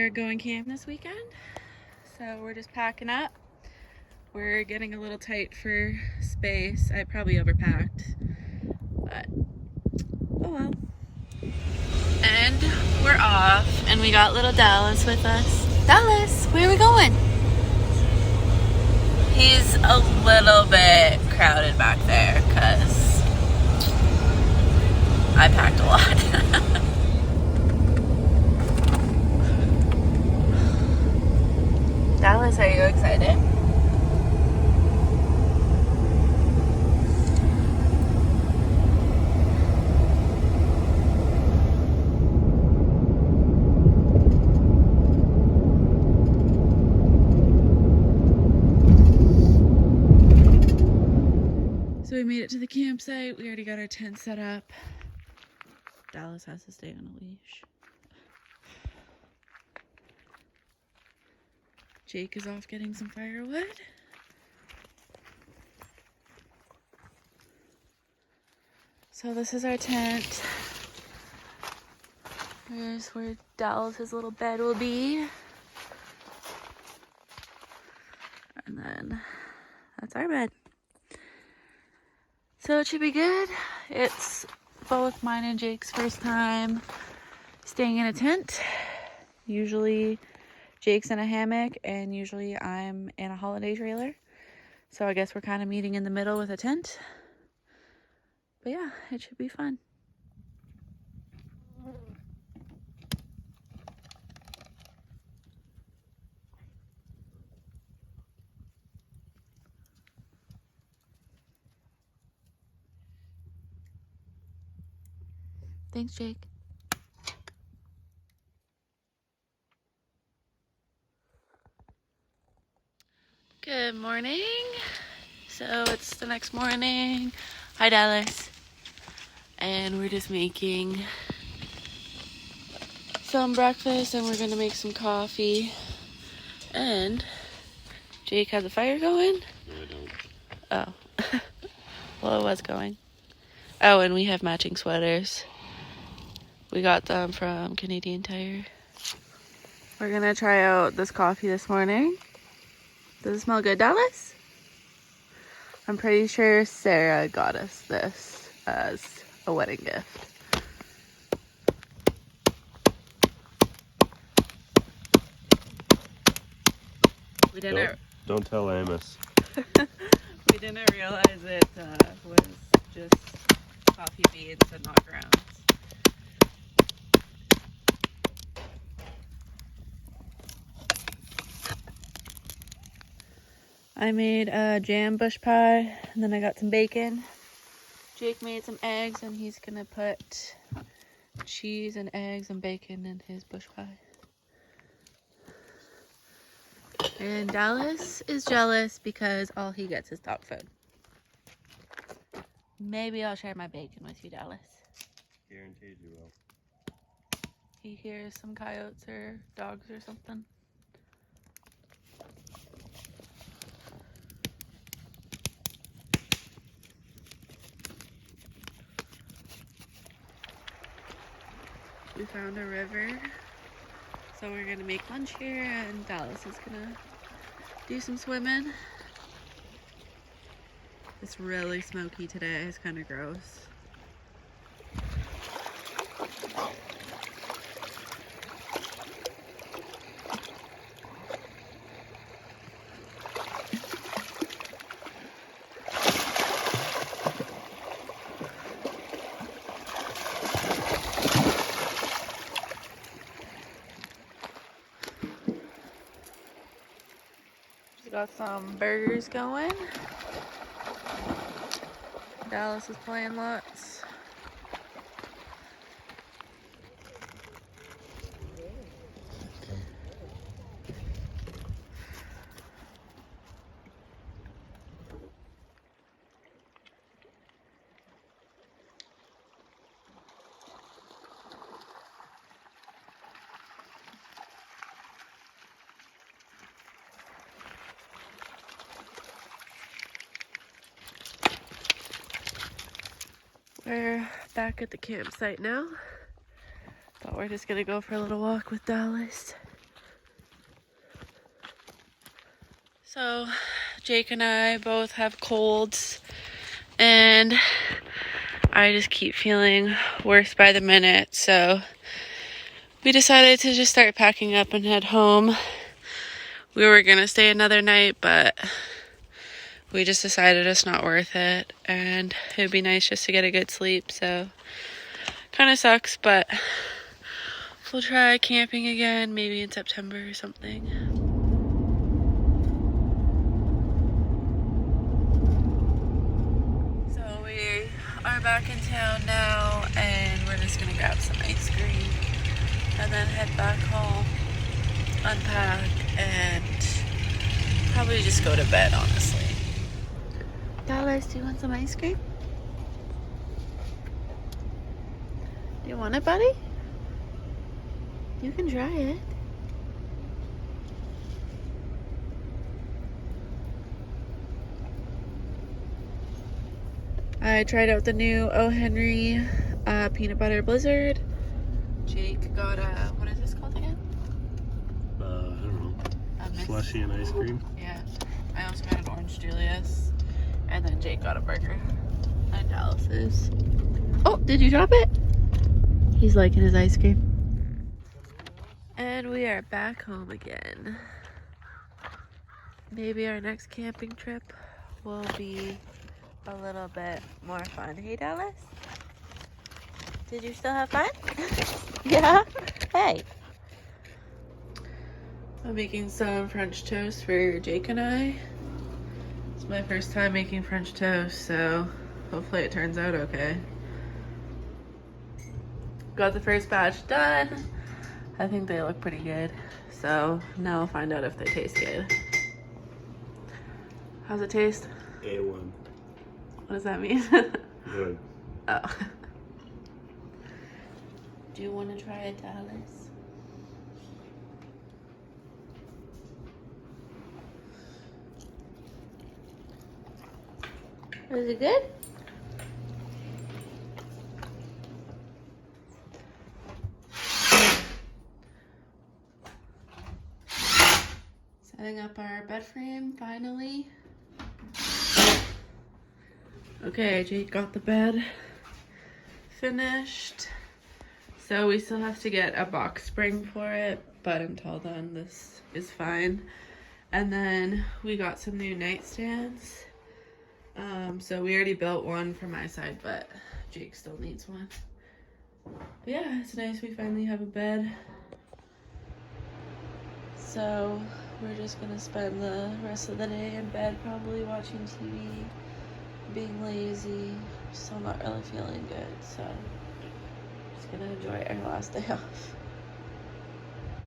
We're going camping this weekend, so we're just packing up. We're getting a little tight for space. I probably overpacked, but oh well. And we're off, and we got little Dallas with us. Dallas, where are we going? He's a little bit crowded back there because I packed a lot. Dallas, are you excited? So we made it to the campsite. We already got our tent set up. Dallas has to stay on a leash. Jake is off getting some firewood. So this is our tent. Here's where Dallas's little bed will be. And then that's our bed. So it should be good. It's both mine and Jake's first time staying in a tent. Usually Jake's in a hammock and usually I'm in a holiday trailer. So I guess we're kind of meeting in the middle with a tent. But yeah, it should be fun. Thanks, Jake. Good morning. So it's the next morning. Hi, Dallas. And we're just making some breakfast and we're gonna make some coffee. And Jake has a fire going? No, I don't. Oh. Well, it was going. Oh, and we have matching sweaters. We got them from Canadian Tire. We're gonna try out this coffee this morning. Does it smell good, Dallas? I'm pretty sure Sarah got us this as a wedding gift. We didn't. Don't tell Amos. We didn't realize it was just coffee beans and not grounds. I made a jam bush pie, and then I got some bacon. Jake made some eggs, and he's gonna put cheese and eggs and bacon in his bush pie. And Dallas is jealous because all he gets is dog food. Maybe I'll share my bacon with you, Dallas. Guaranteed you will. He hears some coyotes or dogs or something. We found a river, so we're gonna make lunch here and Dallas is gonna do some swimming. It's really smoky today, it's kind of gross. Got some burgers going. Dallas is playing lots. We're back at the campsite now. Thought we're just gonna go for a little walk with Dallas. So Jake and I both have colds, and I just keep feeling worse by the minute, so we decided to just start packing up and head home. We were gonna stay another night, but we just decided it's not worth it, and it would be nice just to get a good sleep, so kind of sucks, but we'll try camping again, maybe in September or something. So we are back in town now, and we're just gonna grab some ice cream and then head back home, unpack, and probably just go to bed, honestly. Dallas, do you want some ice cream? Do you want it, buddy? You can try it. I tried out the new O. Henry peanut butter blizzard. Jake got a, what is this called again? I don't know. Slushy and ice cream. Yeah. I also got an orange Julius. And then Jake got a burger. And Dallas's. Oh, did you drop it? He's liking his ice cream. And we are back home again. Maybe our next camping trip will be a little bit more fun. Hey, Dallas? Did you still have fun? Yeah? Hey. I'm making some French toast for Jake and I. It's my first time making French toast, so hopefully it turns out okay. Got the first batch done. I think they look pretty good. So now I'll find out if they taste good. How's it taste? A1. What does that mean? Good. Oh. Do you want to try it, Dallas? Is it good? Setting up our bed frame finally. Okay, Jake got the bed finished. So we still have to get a box spring for it, but until then this is fine. And then we got some new nightstands. So we already built one for my side, but Jake still needs one. But yeah, it's nice we finally have a bed. So we're just gonna spend the rest of the day in bed, probably watching TV, being lazy. Still not really feeling good, so just gonna enjoy our last day off.